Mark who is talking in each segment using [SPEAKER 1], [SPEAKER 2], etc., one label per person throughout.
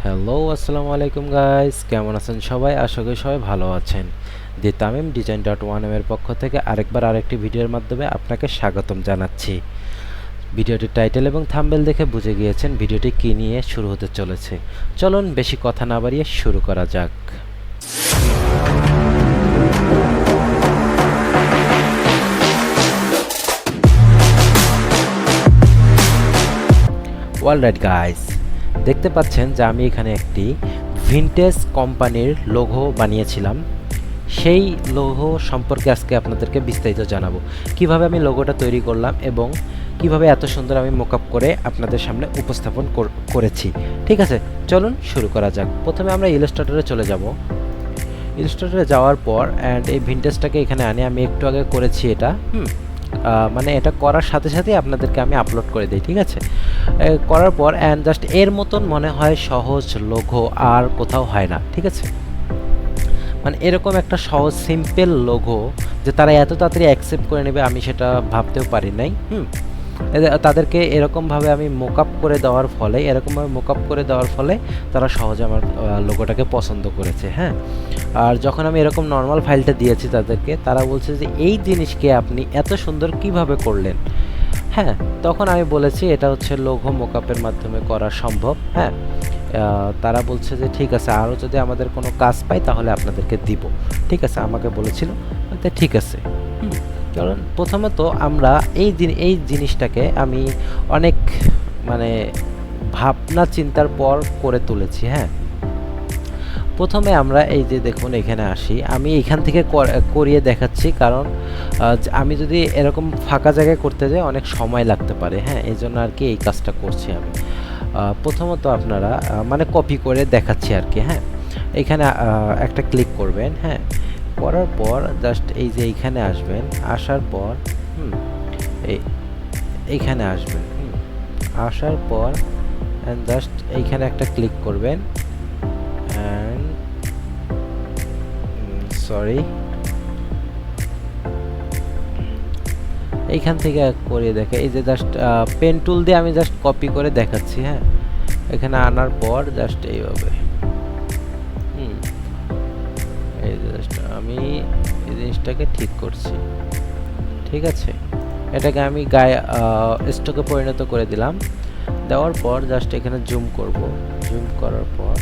[SPEAKER 1] Hello, আসসালামু আলাইকুম guys, কেমন আছেন সবাই? আশা করি সবাই ভালো আছেন। দি তামিম ডিজাইন.1m এর পক্ষ থেকে আরেকটি ভিডিওর মাধ্যমে আপনাকে স্বাগতম জানাচ্ছি। ভিডিওটির টাইটেল এবং থাম্বনেল দেখে বুঝে গিয়েছেন ভিডিওটি কী নিয়ে শুরু হতে চলেছে। চলুন বেশি কথা না বাড়িয়ে শুরু করা যাক। অলরাইট গাইস, দেখতে পাচ্ছেন যে আমি এখানে একটি ভিনটেজ কোম্পানির লোগো বানিয়েছিলাম। সেই লোগো সম্পর্কে আজকে আপনাদেরকে বিস্তারিত জানাবো, কিভাবে আমি লোগোটা তৈরি করলাম এবং কিভাবে এত সুন্দর আমি মোকআপ করে আপনাদের সামনে উপস্থাপন করেছি। ঠিক আছে, চলুন শুরু করা যাক। প্রথমে আমরা ইলাস্ট্রেটরে চলে যাব। ইলাস্ট্রেটরে যাওয়ার পর এই ভিনটেজটাকে এখানে আনি। আমি একটু আগে করেছি এটা, মানে এটা করার সাথে সাথেই আপনাদেরকে আমি আপলোড করে দিই। ঠিক আছে, করার পর জাস্ট এর মতন মনে হয় সহজ লোগো আর কোথাও হয় না। ঠিক আছে, মানে এরকম একটা সহজ সিম্পল লোগো যে তারা এত তাড়াতাড়ি অ্যাকসেপ্ট করে নেবে আমি সেটা ভাবতেও পারি নাই। তাদেরকে এরকমভাবে আমি মোকআপ করে দেওয়ার ফলে তারা সহজে আমার লোগোটাকে পছন্দ করেছে। হ্যাঁ, আর যখন আমি এরকম নর্মাল ফাইলটা দিয়েছি তাদেরকে, তারা বলছে যে এই জিনিসকে আপনি এত সুন্দর কিভাবে করলেন। হ্যাঁ, তখন আমি বলেছি এটা হচ্ছে লোগো মোকআপের মাধ্যমে করা সম্ভব। হ্যাঁ, তারা বলছে যে ঠিক আছে, আরও যদি আমাদের কোনো কাজ পাই তাহলে আপনাদেরকে দিব। ঠিক আছে, আমাকে বলেছিল ঠিক আছে। কারণ প্রথমত আমরা এই জিনিসটাকে আমি অনেক মানে ভাবনা চিন্তার পর করে তুলেছি। হ্যাঁ, প্রথমে আমরা এই যে দেখুন এখানে আসি, আমি এখান থেকে করিয়ে দেখাচ্ছি, কারণ আমি যদি এরকম ফাঁকা জায়গায় করতে যাই অনেক সময় লাগতে পারে। হ্যাঁ, এই জন্য আর কি এই কাজটা করছি আমি। প্রথমত আপনারা মানে কপি করে দেখাচ্ছি আর কি। হ্যাঁ, এখানে একটা ক্লিক করবেন। হ্যাঁ, করার পর জাস্ট এই যে এইখানে আসবেন, আসার পর এইখানে আসবেন। আসার পর জাস্ট এইখানে একটা ক্লিক করবেন সরি এইখান থেকে করিয়ে দেখে। এই যে জাস্ট পেন টুল দিয়ে আমি জাস্ট কপি করে দেখাচ্ছি। হ্যাঁ, এখানে আনার পর জাস্ট এইভাবে এই জাস্ট আমি এই জিনিসটাকে ঠিক করছি। ঠিক আছে, এটাকে আমি গায়ে স্টকে পরিণত করে দিলাম। দেওয়ার পর জাস্ট এখানে জুম করব। জুম করার পর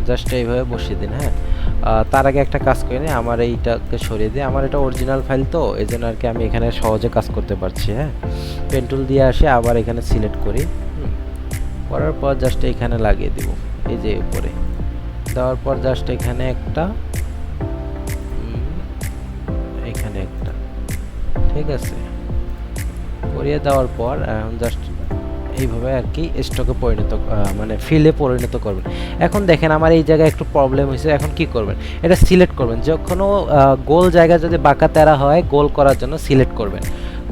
[SPEAKER 1] জাস্ট এইভাবে বসিয়ে দিন। হ্যাঁ, তার আগে একটা কাজ করে নিই, আমার এইটাকে সরিয়ে দিই। আমার এটা অরিজিনাল ফাইল তো এই জন্য আর কি আমি এখানে সহজে কাজ করতে পারছি। হ্যাঁ, পেন টুল দিয়ে আসে আবার এখানে সিলেক্ট করি। করার পর জাস্ট এখানে লাগিয়ে দিব, এই যে উপরে দেওয়ার পর জাস্ট এখানে একটা এখানে একটা। ঠিক আছে, করিয়ে দেওয়ার পর জাস্ট এইভাবে আর কি স্টকে মানে ফিলে পরিণত করবেন। এখন দেখেন আমার এই জায়গায় একটু প্রবলেম হয়েছে। এখন কি করবেন, এটা সিলেক্ট করবেন। যখনও গোল জায়গা যদি বাঁকা তেরা হয়, গোল করার জন্য সিলেক্ট করবেন।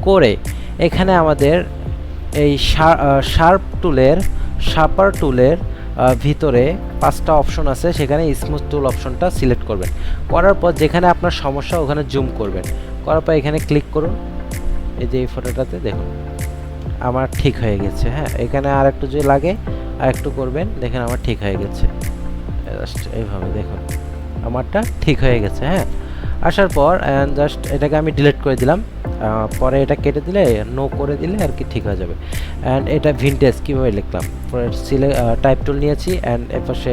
[SPEAKER 1] করে এখানে আমাদের এই শার্পার টুলের ভিতরে 5টা অপশন আছে, সেখানে স্মুথ টুল অপশনটা সিলেক্ট করবেন। করার পর যেখানে আপনার সমস্যা ওখানে জুম করবেন। করার পর এখানে ক্লিক করুন। এই যে এই ফটোটাতে দেখুন আমার ঠিক হয়ে গেছে। হ্যাঁ, এখানে আর একটু যদি লাগে আর একটু করবেন, দেখেন আমার ঠিক হয়ে গেছে। জাস্ট এইভাবে দেখুন আমারটা ঠিক হয়ে গেছে। হ্যাঁ, আসার পর জাস্ট এটাকে আমি ডিলিট করে দিলাম। পরে এটা কেটে দিলে নো করে দিলে আর কি ঠিক হয়ে যাবে। অ্যান্ড এটা ভিনটেজ কীভাবে লিখলাম, পরে টাইপ টুল নিয়েছি অ্যান্ড এপাশে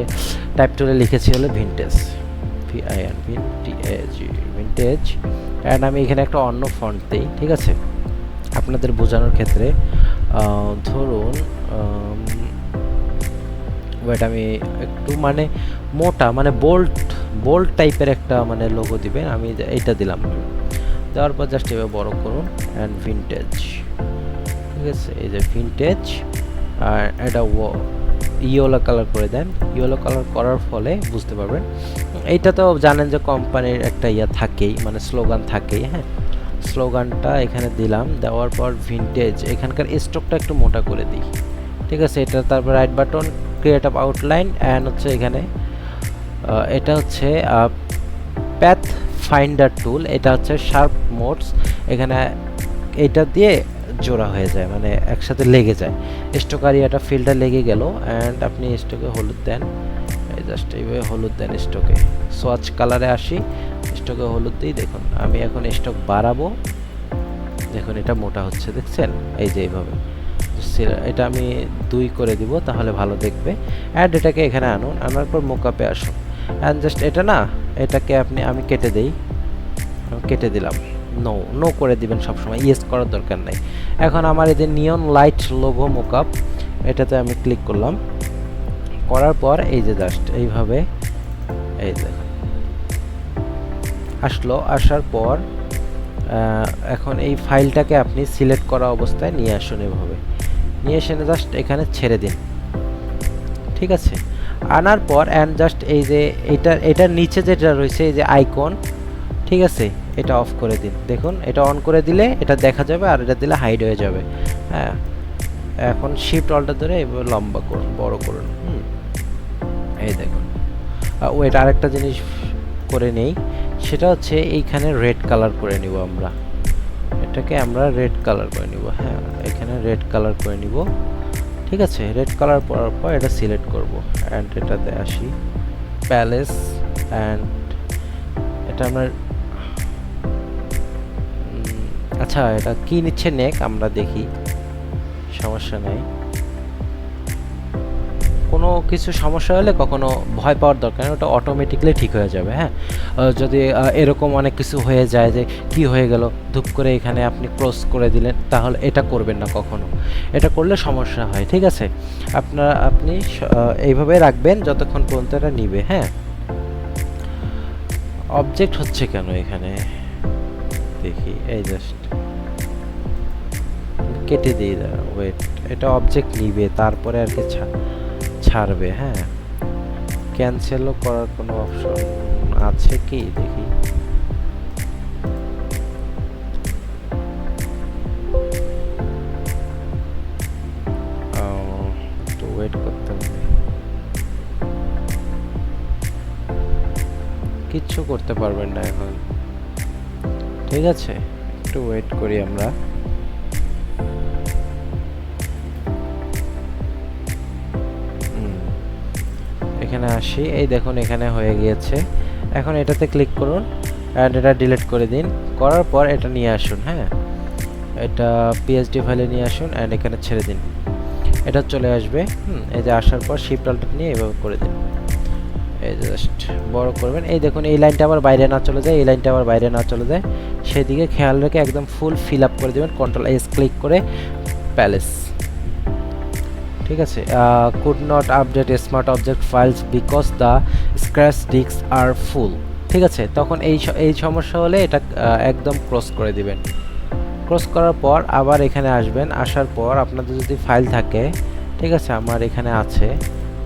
[SPEAKER 1] টাইপ টুলে লিখেছি হলো ভিনটেজ, ভিনটেজ। অ্যান্ড আমি এখানে একটা অন্য ফন্ট দিই। ঠিক আছে, আপনাদের বোঝানোর ক্ষেত্রে ধরুন ওয়েট, আমি একটু মানে মোটা মানে বোল্ড টাইপের একটা মানে লোগো দিবেন। আমি এইটা দিলাম। দেওয়ার পর জাস্ট এভাবে বড় করুন অ্যান্ড ভিনটেজ। ঠিক আছে, এই যে ভিনটেজ, আর এটা ইয়েলো কালার করে দেন। ইয়েলো কালার করার ফলে বুঝতে পারবেন, এইটা তো জানেন যে কোম্পানির একটা থাকেই, মানে স্লোগান থাকেই। হ্যাঁ, স্লোগানটা এখানে দিলাম। দেওয়ার পর ভিনটেজ, এখানকার স্ট্রোকটা একটু মোটা করে দিই। ঠিক আছে, এটা তারপর right button, create up outline, and হচ্ছে এখানে এটা হচ্ছে প্যাথ ফাইন্ডার টুল, এটা হচ্ছে শার্প মোডস। এখানে এটা দিয়ে জোড়া হয়ে যায়, মানে একসাথে লেগে যায়, স্টক এরিয়াটা ফিল্ডটা লেগে গেল। অ্যান্ড আপনি স্টকে হলুদ দেন, এই জাস্ট এইভাবে হলুদ দেন স্টকে, সোয়াচ কালারে আসি, স্টকে হলুদ দিই। দেখুন আমি এখন স্টক বাড়াবো, দেখুন এটা মোটা হচ্ছে, দেখছেন? এই যে এইভাবে এটা আমি 2 করে দিব, তাহলে ভালো দেখবে। অ্যাড এটাকে এখানে আনুন, আনার পর মোকআপে আসুন, অ্যান্ড জাস্ট এটা না, এটাকে আমি কেটে দেই, কেটে দিলাম। নো নো করে দিবেন সবসময়, ইয়েস করার দরকার নাই। এখন আমার এই যে নিয়ন লাইট লোগো মোকআপ, এটাতে আমি ক্লিক করলাম, করার পর এই যে জাস্ট এইভাবে, এই দেখুন আসলো। আসার পর এখন এই ফাইলটাকে আপনি সিলেক্ট করা অবস্থায় নিয়ে আসুন, এভাবে নিয়ে এসে জাস্ট এখানে ছেড়ে দিন, ঠিক আছে? আনার পর অ্যান্ড জাস্ট এই যে এটার নিচে যেটা রয়েছে এই যে আইকন, ঠিক আছে, এটা অফ করে দিন। দেখুন এটা অন করে দিলে এটা দেখা যাবে, আর এটা দিলে হাইড হয়ে যাবে। হ্যাঁ, এখন শিফট অল্টার ধরে এভাবে লম্বা করুন, বড় করুন। এই দেখুন। ওয়েট, আরেকটা জিনিস করে নেই, সেটা হচ্ছে এইখানে রেড কালার করে নিব আমরা, এটাকে আমরা রেড কালার করে নিব। হ্যাঁ, এখানে রেড কালার করে নিব, ঠিক আছে? রেড কালার করার পর এটা সিলেক্ট করব, অ্যান্ড এটাতে আসি, প্যালেস, অ্যান্ড এটা আমরা আচ্ছা এটা কি নিচ্ছে নেক, আমরা দেখি, সমস্যা নাই। কোনো কিছু সমস্যা হলে কখনো ভয় পাওয়ার দরকার নেই, ওটা অটোমেটিকলি ঠিক হয়ে যাবে। হ্যাঁ, যদি এরকম অনেক কিছু হয়ে যায় যে কি হয়ে গেল, ধুপ করে এখানে আপনি ক্রস করে দিলেন, তাহলে এটা করবেন না কখনো, এটা করলে সমস্যা হয়, ঠিক আছে? আপনি এইভাবে রাখবেন যতক্ষণ পর্যন্ত এটা নিবে। হ্যাঁ, অবজেক্ট হচ্ছে কেন এখানে দেখি, এই জাস্ট কেটে দিই, ওয়েট, এটা অবজেক্ট নিবে তারপরে আর কি ছাড়বে। হ্যাঁ, ক্যান্সেলও করার কোনো অপশন আছে কি দেখি, একটু ওয়েট করতে হবে, কিচ্ছু করতে পারবেন না এখন, ঠিক আছে? একটু ওয়েট করি আমরা। এখানে আসি, এই দেখুন এখানে হয়ে গিয়েছে। এখন এটাতে ক্লিক করুন, অ্যান্ড এটা ডিলিট করে দিন, করার পর এটা নিয়ে আসুন। হ্যাঁ, এটা পিএসডি ফাইলে নিয়ে আসুন, অ্যান্ড এখানে ছেড়ে দিন, এটা চলে আসবে। এই যে আসার পর শিফট অল্ট নিয়ে এভাবে করে দিন, এই জাস্ট বড় করবেন। এই দেখুন এই লাইনটা আবার বাইরে না চলে যায়, এই লাইনটা আবার বাইরে না চলে যায়, সেদিকে খেয়াল রেখে একদম ফুল ফিল আপ করে দেবেন, কন্ট্রোল এস ক্লিক করে প্যালেস, ঠিক আছে? Could not update smart object files because the scratch disk are full, ঠিক আছে? তখন এই সমস্যা হলে এটা একদম ক্রস করে দিবেন। ক্রস করার পর আবার এখানে আসবেন, আসার পর আপনাদের যদি ফাইল থাকে, ঠিক আছে, আমার এখানে আছে,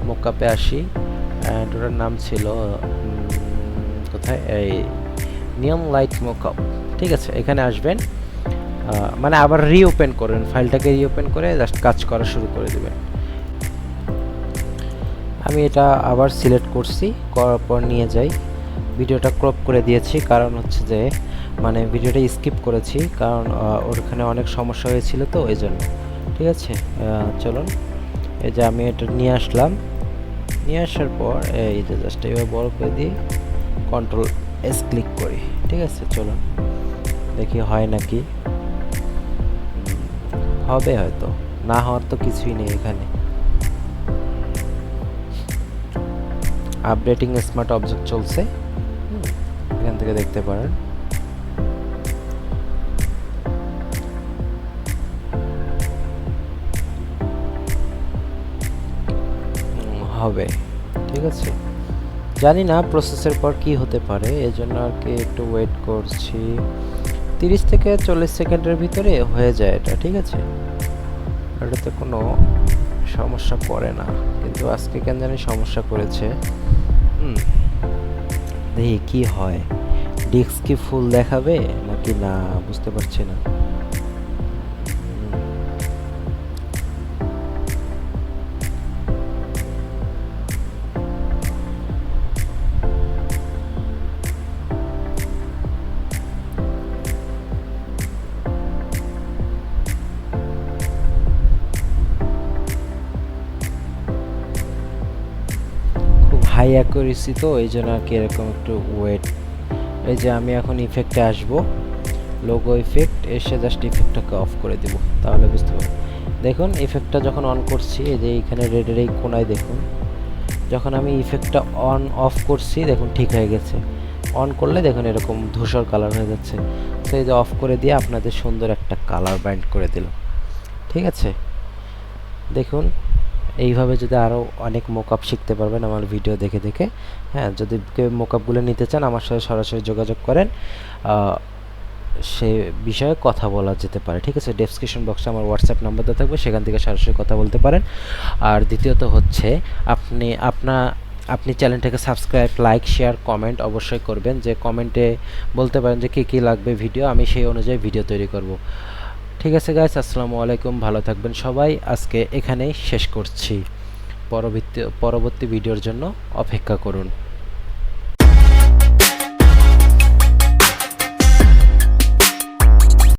[SPEAKER 1] মোকআপে আসি, অ্যান্ড ওটার নাম ছিল কোথায়, এই নিয়ম লাইট মোকআপ, ঠিক আছে? এখানে আসবেন, মানে আবার রিওপেন করেন, ফাইলটাকে রিওপেন করে জাস্ট কাজ করা শুরু করে দেবেন। আমি এটা আবার সিলেক্ট করছি, করার পর নিয়ে যাই, ভিডিওটা ক্রপ করে দিয়েছি, কারণ হচ্ছে যে মানে ভিডিওটা স্কিপ করেছি, কারণ ওখানে অনেক সমস্যা হয়েছিল তো এই জন্য, ঠিক আছে? চলুন, এই যে আমি এটা নিয়ে আসলাম, নিয়ে আসার পর এই যে জাস্ট এবার বড় করে দিই, কন্ট্রোল এস ক্লিক করি, ঠিক আছে? চলুন দেখি হয় নাকি, হবে হয়তো, না হওয়ার তো কিছুই নেই এখানে। আপডেটিং স্মার্ট অবজেক্ট চলছে, এখান থেকে দেখতে পারেন। হবে, ঠিক আছে? জানি না প্রসেসের পর কি হতে পারে, এজন্য আর কি একটু ওয়েট করছি, 30 থেকে 40 সেকেন্ডের ভিতরে হয়ে যায় এটা, ঠিক আছে? এটাতে কোনো সমস্যা করে না, কিন্তু আজকে কেন জানি সমস্যা করেছে। দেখি কি হয়, ডিস্ক কি ফুল দেখাবে নাকি না বুঝতে পারছি না। হাই অ্যাকুরেসি তো এই জন্য আর কি এরকম একটু ওয়েট। এই যে আমি এখন ইফেক্টে আসব, লোগো ইফেক্ট, এসে জাস্ট ইফেক্টটাকে অফ করে দিব, তাহলে বুঝতে পারবেন। দেখুন ইফেক্টটা যখন অন করছি, এই যে এইখানে রেডের এই কোনায় দেখুন, যখন আমি ইফেক্টটা অন অফ করছি দেখুন ঠিক হয়ে গেছে। অন করলে দেখুন এরকম ধূসর কালার হয়ে যাচ্ছে। তো এই যে অফ করে দিয়ে আপনাদের সুন্দর একটা কালার ব্যান্ড করে দিল। ঠিক আছে, দেখুন এইভাবে যদি আরও অনেক মোকআপ শিখতে পারবেন আমার ভিডিও দেখে দেখে। হ্যাঁ, যদি কেউ মোকআপগুলো নিতে চান আমার সাথে সরাসরি যোগাযোগ করেন, সে বিষয়ে কথা বলা যেতে পারে। ঠিক আছে, ডেসক্রিপশন বক্সে আমার হোয়াটসঅ্যাপ নাম্বার দেওয়া থাকবে, সেখান থেকে সরাসরি কথা বলতে পারেন। আর দ্বিতীয়ত হচ্ছে আপনি চ্যানেলটাকে সাবস্ক্রাইব, লাইক, শেয়ার, কমেন্ট অবশ্যই করবেন। যে কমেন্টে বলতে পারেন যে কী লাগবে ভিডিও, আমি সেই অনুযায়ী ভিডিও তৈরি করব। ঠিক আছে গাইস, আসসালামু আলাইকুম, ভালো থাকবেন সবাই। আজকে এখানেই শেষ করছি, পরবর্তী ভিডিওর জন্য অপেক্ষা করুন।